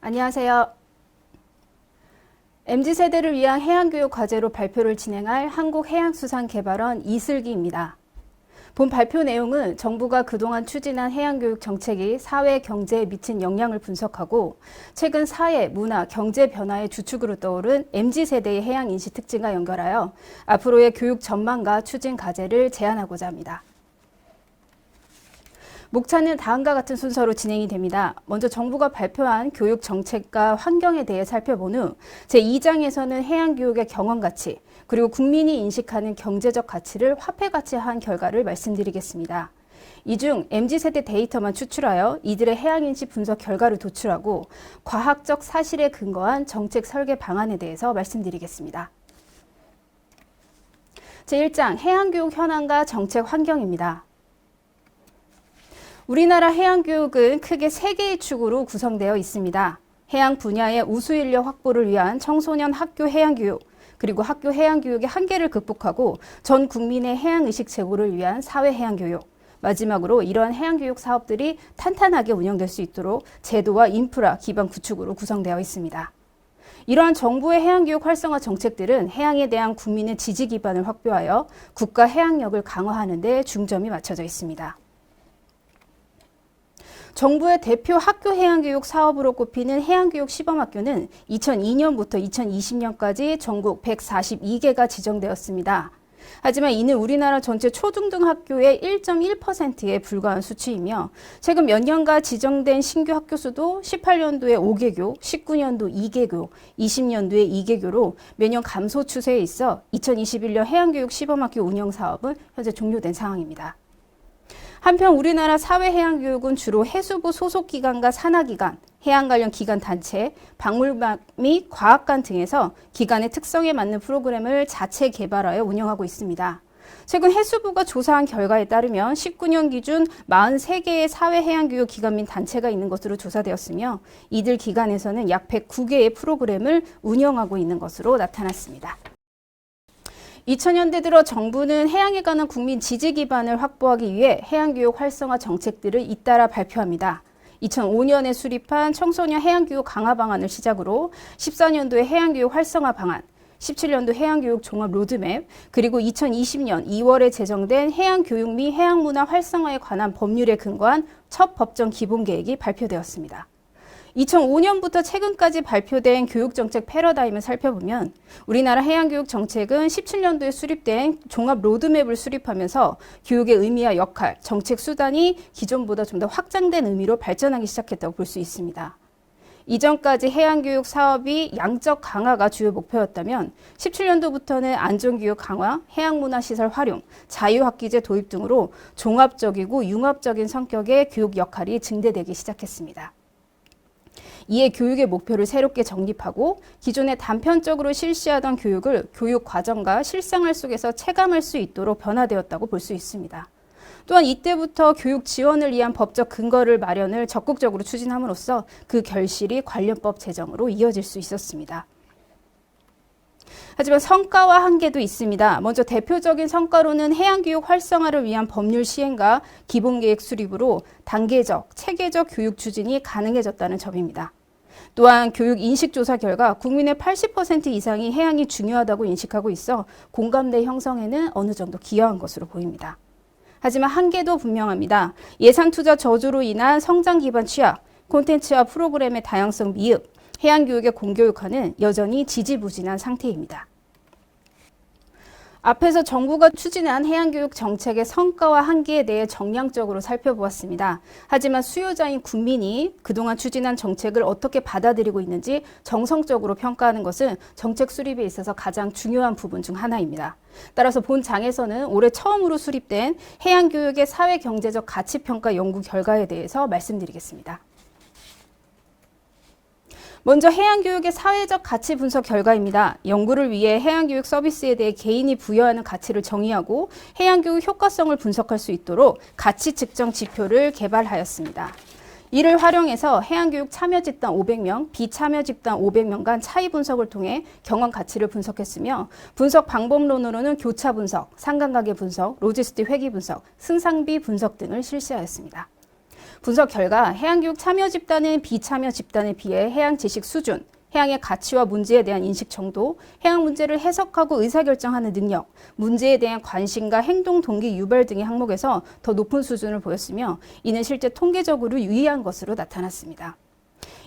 안녕하세요. MZ세대를 위한 해양교육 과제로 발표를 진행할 한국해양수산개발원 이슬기입니다. 본 발표 내용은 정부가 그동안 추진한 해양교육 정책이 사회 경제에 미친 영향을 분석하고 최근 사회, 문화, 경제 변화의 주축으로 떠오른 MZ세대의 해양인식 특징과 연결하여 앞으로의 교육 전망과 추진 과제를 제안하고자 합니다. 목차는 다음과 같은 순서로 진행이 됩니다. 먼저 정부가 발표한 교육 정책과 환경에 대해 살펴본 후 제2장에서는 해양교육의 경험가치, 그리고 국민이 인식하는 경제적 가치를 화폐가치화한 결과를 말씀드리겠습니다. 이 중 MZ세대 데이터만 추출하여 이들의 해양인식 분석 결과를 도출하고 과학적 사실에 근거한 정책 설계 방안에 대해서 말씀드리겠습니다. 제1장 해양교육 현황과 정책 환경입니다. 우리나라 해양교육은 크게 3개의 축으로 구성되어 있습니다. 해양 분야의 우수 인력 확보를 위한 청소년 학교 해양교육, 그리고 학교 해양교육의 한계를 극복하고 전 국민의 해양의식 제고를 위한 사회해양교육, 마지막으로 이러한 해양교육 사업들이 탄탄하게 운영될 수 있도록 제도와 인프라 기반 구축으로 구성되어 있습니다. 이러한 정부의 해양교육 활성화 정책들은 해양에 대한 국민의 지지 기반을 확보하여 국가 해양력을 강화하는 데 중점이 맞춰져 있습니다. 정부의 대표 학교 해양교육 사업으로 꼽히는 해양교육 시범학교는 2002년부터 2020년까지 전국 142개가 지정되었습니다. 하지만 이는 우리나라 전체 초중등학교의 1.1%에 불과한 수치이며 최근 몇 년간 지정된 신규 학교 수도 18년도에 5개교, 19년도 2개교, 20년도에 2개교로 매년 감소 추세에 있어 2021년 해양교육 시범학교 운영 사업은 현재 종료된 상황입니다. 한편 우리나라 사회해양교육은 주로 해수부 소속기관과 산하기관, 해양 관련 기관 단체, 박물관 및 과학관 등에서 기관의 특성에 맞는 프로그램을 자체 개발하여 운영하고 있습니다. 최근 해수부가 조사한 결과에 따르면 19년 기준 43개의 사회해양교육 기관 및 단체가 있는 것으로 조사되었으며 이들 기관에서는 약 109개의 프로그램을 운영하고 있는 것으로 나타났습니다. 2000년대 들어 정부는 해양에 관한 국민 지지 기반을 확보하기 위해 해양교육 활성화 정책들을 잇따라 발표합니다. 2005년에 수립한 청소년 해양교육 강화 방안을 시작으로 14년도에 해양교육 활성화 방안, 17년도 해양교육 종합 로드맵, 그리고 2020년 2월에 제정된 해양교육 및 해양문화 활성화에 관한 법률에 근거한 첫 법정 기본계획이 발표되었습니다. 2005년부터 최근까지 발표된 교육정책 패러다임을 살펴보면 우리나라 해양교육 정책은 17년도에 수립된 종합 로드맵을 수립하면서 교육의 의미와 역할, 정책 수단이 기존보다 좀 더 확장된 의미로 발전하기 시작했다고 볼 수 있습니다. 이전까지 해양교육 사업이 양적 강화가 주요 목표였다면 17년도부터는 안전교육 강화, 해양문화시설 활용, 자유학기제 도입 등으로 종합적이고 융합적인 성격의 교육 역할이 증대되기 시작했습니다. 이에 교육의 목표를 새롭게 정립하고 기존에 단편적으로 실시하던 교육을 교육 과정과 실생활 속에서 체감할 수 있도록 변화되었다고 볼 수 있습니다. 또한 이때부터 교육 지원을 위한 법적 근거를 마련을 적극적으로 추진함으로써 그 결실이 관련법 제정으로 이어질 수 있었습니다. 하지만 성과와 한계도 있습니다. 먼저 대표적인 성과로는 해양교육 활성화를 위한 법률 시행과 기본계획 수립으로 단계적, 체계적 교육 추진이 가능해졌다는 점입니다. 또한 교육 인식조사 결과 국민의 80% 이상이 해양이 중요하다고 인식하고 있어 공감대 형성에는 어느 정도 기여한 것으로 보입니다. 하지만 한계도 분명합니다. 예산 투자 저조로 인한 성장 기반 취약, 콘텐츠와 프로그램의 다양성 미흡, 해양교육의 공교육화는 여전히 지지부진한 상태입니다. 앞에서 정부가 추진한 해양교육 정책의 성과와 한계에 대해 정량적으로 살펴보았습니다. 하지만 수요자인 국민이 그동안 추진한 정책을 어떻게 받아들이고 있는지 정성적으로 평가하는 것은 정책 수립에 있어서 가장 중요한 부분 중 하나입니다. 따라서 본 장에서는 올해 처음으로 수립된 해양교육의 사회경제적 가치평가 연구 결과에 대해서 말씀드리겠습니다. 먼저 해양교육의 사회적 가치 분석 결과입니다. 연구를 위해 해양교육 서비스에 대해 개인이 부여하는 가치를 정의하고 해양교육 효과성을 분석할 수 있도록 가치 측정 지표를 개발하였습니다. 이를 활용해서 해양교육 참여 집단 500명, 비참여 집단 500명 간 차이 분석을 통해 경험 가치를 분석했으며 분석 방법론으로는 교차 분석, 상관관계 분석, 로지스틱 회귀 분석, 승상비 분석 등을 실시하였습니다. 분석 결과 해양교육 참여 집단은 비참여 집단에 비해 해양 지식 수준, 해양의 가치와 문제에 대한 인식 정도, 해양 문제를 해석하고 의사결정하는 능력, 문제에 대한 관심과 행동 동기 유발 등의 항목에서 더 높은 수준을 보였으며 이는 실제 통계적으로 유의한 것으로 나타났습니다.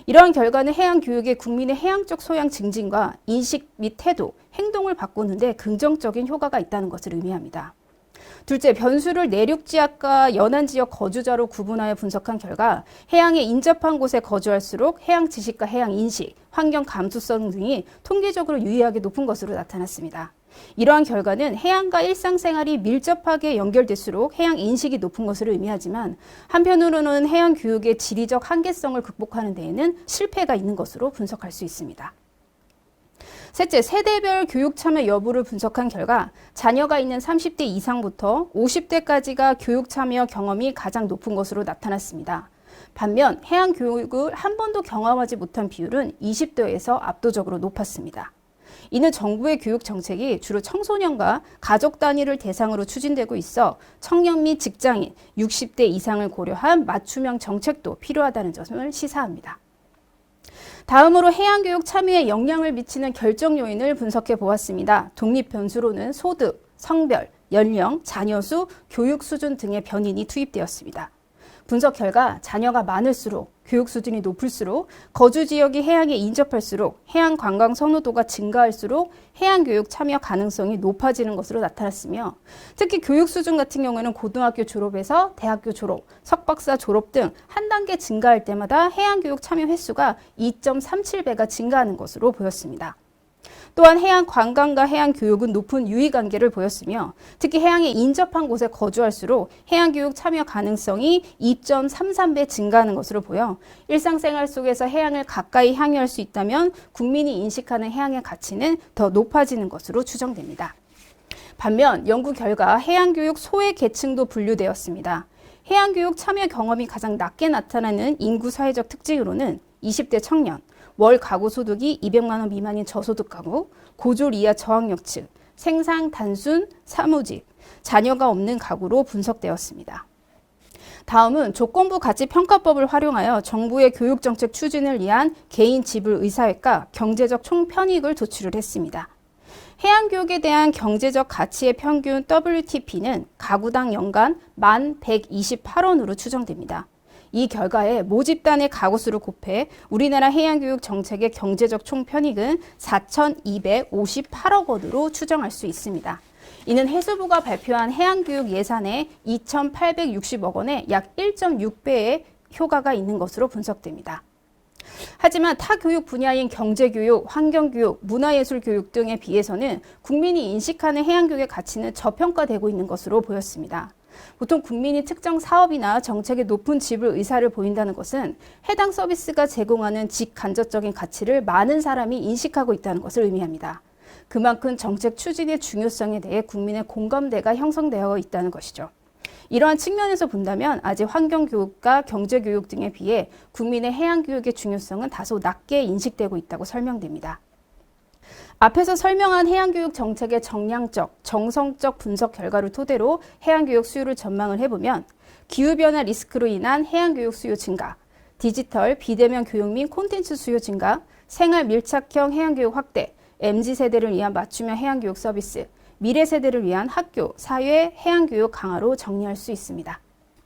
이러한 결과는 해양 교육의 국민의 해양적 소양 증진과 인식 및 태도, 행동을 바꾸는 데 긍정적인 효과가 있다는 것을 의미합니다. 둘째, 변수를 내륙지역과 연안지역 거주자로 구분하여 분석한 결과 해양에 인접한 곳에 거주할수록 해양 지식과 해양 인식, 환경 감수성 등이 통계적으로 유의하게 높은 것으로 나타났습니다. 이러한 결과는 해양과 일상생활이 밀접하게 연결될수록 해양 인식이 높은 것을 의미하지만 한편으로는 해양 교육의 지리적 한계성을 극복하는 데에는 실패가 있는 것으로 분석할 수 있습니다. 셋째, 세대별 교육 참여 여부를 분석한 결과 자녀가 있는 30대 이상부터 50대까지가 교육 참여 경험이 가장 높은 것으로 나타났습니다. 반면 해양 교육을 한 번도 경험하지 못한 비율은 20대에서 압도적으로 높았습니다. 이는 정부의 교육 정책이 주로 청소년과 가족 단위를 대상으로 추진되고 있어 청년 및 직장인 60대 이상을 고려한 맞춤형 정책도 필요하다는 점을 시사합니다. 다음으로 해양교육 참여에 영향을 미치는 결정 요인을 분석해 보았습니다. 독립 변수로는 소득, 성별, 연령, 자녀 수, 교육 수준 등의 변인이 투입되었습니다. 분석 결과 자녀가 많을수록 교육 수준이 높을수록 거주 지역이 해양에 인접할수록 해양 관광 선호도가 증가할수록 해양교육 참여 가능성이 높아지는 것으로 나타났으며 특히 교육 수준 같은 경우에는 고등학교 졸업에서 대학교 졸업, 석박사 졸업 등 한 단계 증가할 때마다 해양교육 참여 횟수가 2.37배가 증가하는 것으로 보였습니다. 또한 해양 관광과 해양 교육은 높은 유의 관계를 보였으며 특히 해양에 인접한 곳에 거주할수록 해양 교육 참여 가능성이 2.33배 증가하는 것으로 보여 일상생활 속에서 해양을 가까이 향유할 수 있다면 국민이 인식하는 해양의 가치는 더 높아지는 것으로 추정됩니다. 반면 연구 결과 해양 교육 소외 계층도 분류되었습니다. 해양 교육 참여 경험이 가장 낮게 나타나는 인구 사회적 특징으로는 20대 청년, 월 가구 소득이 200만 원 미만인 저소득 가구, 고졸 이하 저학력층, 생산 단순 사무직, 자녀가 없는 가구로 분석되었습니다. 다음은 조건부 가치평가법을 활용하여 정부의 교육정책 추진을 위한 개인 지불 의사회과 경제적 총편익을 도출을 했습니다. 해양교육에 대한 경제적 가치의 평균 WTP는 가구당 연간 1128원으로 추정됩니다. 이 결과에 모집단의 가구수를 곱해 우리나라 해양교육 정책의 경제적 총편익은 4,258억 원으로 추정할 수 있습니다. 이는 해수부가 발표한 해양교육 예산의 2,860억 원의 약 1.6배의 효과가 있는 것으로 분석됩니다. 하지만 타 교육 분야인 경제교육, 환경교육, 문화예술교육 등에 비해서는 국민이 인식하는 해양교육의 가치는 저평가되고 있는 것으로 보였습니다. 보통 국민이 특정 사업이나 정책에 높은 지불 의사를 보인다는 것은 해당 서비스가 제공하는 직간접적인 가치를 많은 사람이 인식하고 있다는 것을 의미합니다. 그만큼 정책 추진의 중요성에 대해 국민의 공감대가 형성되어 있다는 것이죠. 이러한 측면에서 본다면 아직 환경교육과 경제교육 등에 비해 국민의 해양교육의 중요성은 다소 낮게 인식되고 있다고 설명됩니다. 앞에서 설명한 해양교육 정책의 정량적, 정성적 분석 결과를 토대로 해양교육 수요를 전망을 해보면 기후변화 리스크로 인한 해양교육 수요 증가, 디지털, 비대면 교육 및 콘텐츠 수요 증가, 생활 밀착형 해양교육 확대, MZ세대를 위한 맞춤형 해양교육 서비스, 미래세대를 위한 학교, 사회, 해양교육 강화로 정리할 수 있습니다.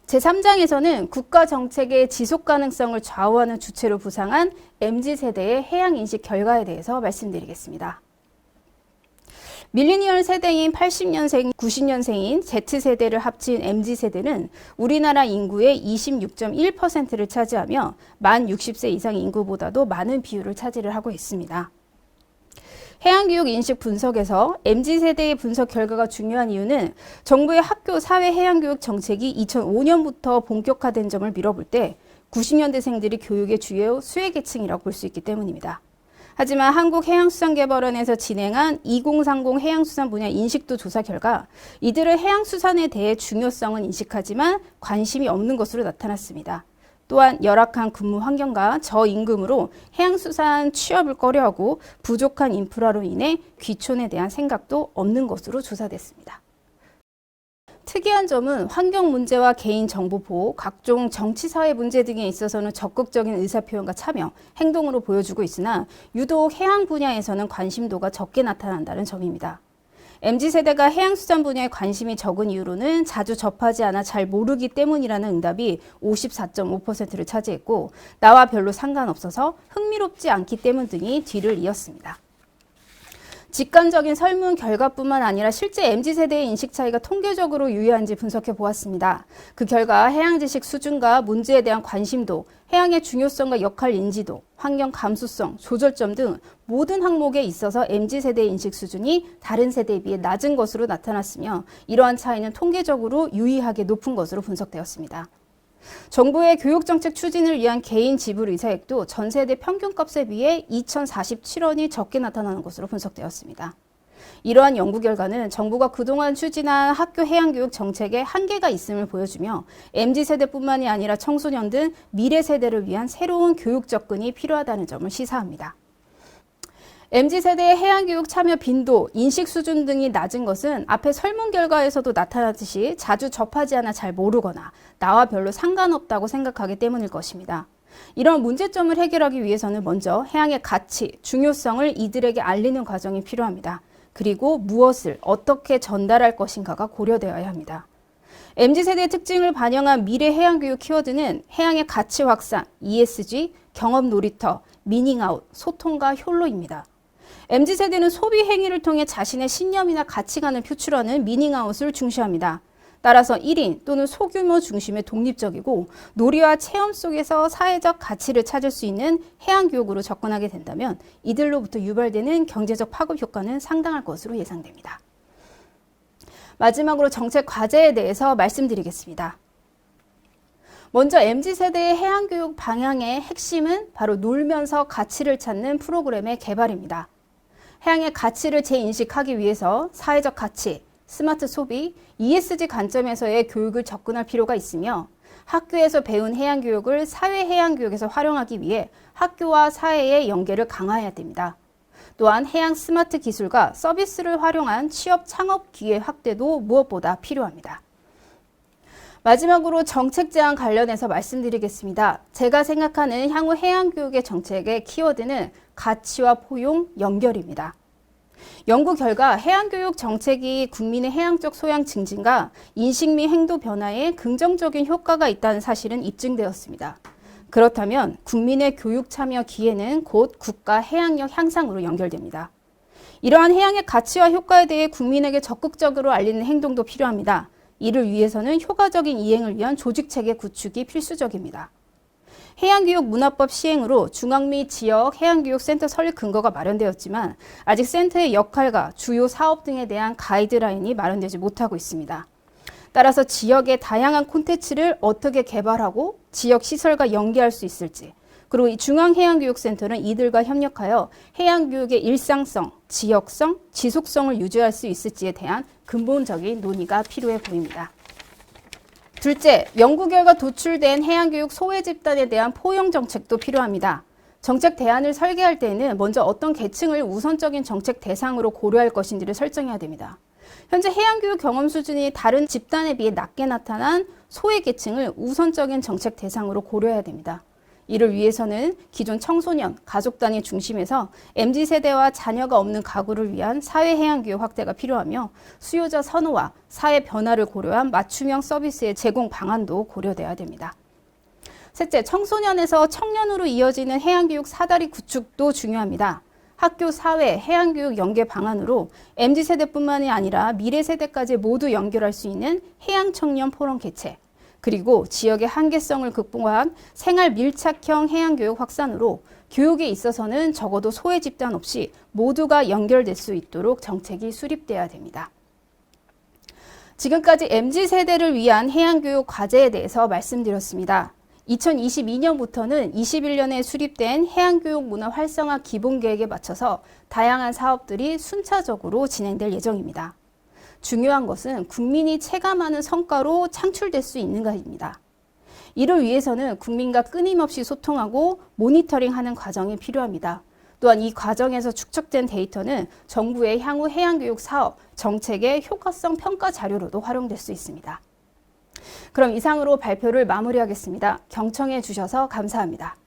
제3장에서는 국가정책의 지속가능성을 좌우하는 주체로 부상한 MZ세대의 해양인식 결과에 대해서 말씀드리겠습니다. 밀리니얼 세대인 80년생, 90년생인 Z세대를 합친 MZ세대는 우리나라 인구의 26.1%를 차지하며 만 60세 이상 인구보다도 많은 비율을 차지를 하고 있습니다. 해양교육 인식 분석에서 MZ세대의 분석 결과가 중요한 이유는 정부의 학교 사회 해양교육 정책이 2005년부터 본격화된 점을 미뤄볼 때 90년대생들이 교육의 주요 수혜계층이라고 볼 수 있기 때문입니다. 하지만 한국해양수산개발원에서 진행한 2030 해양수산 분야 인식도 조사 결과 이들은 해양수산에 대해 중요성은 인식하지만 관심이 없는 것으로 나타났습니다. 또한 열악한 근무 환경과 저임금으로 해양수산 취업을 꺼려하고 부족한 인프라로 인해 귀촌에 대한 생각도 없는 것으로 조사됐습니다. 특이한 점은 환경 문제와 개인 정보 보호, 각종 정치 사회 문제 등에 있어서는 적극적인 의사표현과 참여, 행동으로 보여주고 있으나 유독 해양 분야에서는 관심도가 적게 나타난다는 점입니다. MZ세대가 해양수산 분야에 관심이 적은 이유로는 자주 접하지 않아 잘 모르기 때문이라는 응답이 54.5%를 차지했고, 나와 별로 상관없어서 흥미롭지 않기 때문 등이 뒤를 이었습니다. 직관적인 설문 결과뿐만 아니라 실제 MZ세대의 인식 차이가 통계적으로 유의한지 분석해 보았습니다. 그 결과 해양 지식 수준과 문제에 대한 관심도, 해양의 중요성과 역할 인지도, 환경 감수성, 조절점 등 모든 항목에 있어서 MZ세대의 인식 수준이 다른 세대에 비해 낮은 것으로 나타났으며, 이러한 차이는 통계적으로 유의하게 높은 것으로 분석되었습니다. 정부의 교육정책 추진을 위한 개인 지불 의사액도 전 세대 평균값에 비해 2,047원이 적게 나타나는 것으로 분석되었습니다. 이러한 연구 결과는 정부가 그동안 추진한 학교 해양교육 정책에 한계가 있음을 보여주며 MZ세대뿐만이 아니라 청소년 등 미래 세대를 위한 새로운 교육 접근이 필요하다는 점을 시사합니다. MZ세대의 해양교육 참여 빈도, 인식 수준 등이 낮은 것은 앞에 설문 결과에서도 나타났듯이 자주 접하지 않아 잘 모르거나 나와 별로 상관없다고 생각하기 때문일 것입니다. 이런 문제점을 해결하기 위해서는 먼저 해양의 가치, 중요성을 이들에게 알리는 과정이 필요합니다. 그리고 무엇을 어떻게 전달할 것인가가 고려되어야 합니다. MZ세대의 특징을 반영한 미래 해양교육 키워드는 해양의 가치 확산, ESG, 경험 놀이터, 미닝아웃, 소통과 욜로입니다. MZ세대는 소비 행위를 통해 자신의 신념이나 가치관을 표출하는 미닝아웃을 중시합니다. 따라서 1인 또는 소규모 중심의 독립적이고 놀이와 체험 속에서 사회적 가치를 찾을 수 있는 해양교육으로 접근하게 된다면 이들로부터 유발되는 경제적 파급 효과는 상당할 것으로 예상됩니다. 마지막으로 정책 과제에 대해서 말씀드리겠습니다. 먼저 MZ세대의 해양교육 방향의 핵심은 바로 놀면서 가치를 찾는 프로그램의 개발입니다. 해양의 가치를 재인식하기 위해서 사회적 가치, 스마트 소비, ESG 관점에서의 교육을 접근할 필요가 있으며 학교에서 배운 해양교육을 사회해양교육에서 활용하기 위해 학교와 사회의 연계를 강화해야 됩니다. 또한 해양 스마트 기술과 서비스를 활용한 취업 창업 기회 확대도 무엇보다 필요합니다. 마지막으로 정책 제안 관련해서 말씀드리겠습니다. 제가 생각하는 향후 해양교육의 정책의 키워드는 가치와 포용, 연결입니다. 연구 결과 해양교육 정책이 국민의 해양적 소양 증진과 인식 및 행동 변화에 긍정적인 효과가 있다는 사실은 입증되었습니다. 그렇다면 국민의 교육 참여 기회는 곧 국가 해양력 향상으로 연결됩니다. 이러한 해양의 가치와 효과에 대해 국민에게 적극적으로 알리는 행동도 필요합니다. 이를 위해서는 효과적인 이행을 위한 조직체계 구축이 필수적입니다. 해양교육 문화법 시행으로 중앙 및 지역 해양교육센터 설립 근거가 마련되었지만 아직 센터의 역할과 주요 사업 등에 대한 가이드라인이 마련되지 못하고 있습니다. 따라서 지역의 다양한 콘텐츠를 어떻게 개발하고 지역 시설과 연계할 수 있을지, 그리고 이 중앙해양교육센터는 이들과 협력하여 해양교육의 일상성, 지역성, 지속성을 유지할 수 있을지에 대한 근본적인 논의가 필요해 보입니다. 둘째, 연구 결과 도출된 해양교육 소외 집단에 대한 포용 정책도 필요합니다. 정책 대안을 설계할 때에는 먼저 어떤 계층을 우선적인 정책 대상으로 고려할 것인지를 설정해야 됩니다. 현재 해양교육 경험 수준이 다른 집단에 비해 낮게 나타난 소외 계층을 우선적인 정책 대상으로 고려해야 됩니다. 이를 위해서는 기존 청소년, 가족 단위 중심에서 MZ세대와 자녀가 없는 가구를 위한 사회해양교육 확대가 필요하며 수요자 선호와 사회 변화를 고려한 맞춤형 서비스의 제공 방안도 고려돼야 됩니다. 셋째, 청소년에서 청년으로 이어지는 해양교육 사다리 구축도 중요합니다. 학교, 사회, 해양교육 연계 방안으로 MZ세대뿐만이 아니라 미래세대까지 모두 연결할 수 있는 해양청년 포럼 개최, 그리고 지역의 한계성을 극복한 생활 밀착형 해양교육 확산으로 교육에 있어서는 적어도 소외 집단 없이 모두가 연결될 수 있도록 정책이 수립돼야 됩니다. 지금까지 MZ세대를 위한 해양교육 과제에 대해서 말씀드렸습니다. 2022년부터는 21년에 수립된 해양교육 문화 활성화 기본계획에 맞춰서 다양한 사업들이 순차적으로 진행될 예정입니다. 중요한 것은 국민이 체감하는 성과로 창출될 수 있는가입니다. 이를 위해서는 국민과 끊임없이 소통하고 모니터링하는 과정이 필요합니다. 또한 이 과정에서 축적된 데이터는 정부의 향후 해양교육 사업, 정책의 효과성 평가 자료로도 활용될 수 있습니다. 그럼 이상으로 발표를 마무리하겠습니다. 경청해 주셔서 감사합니다.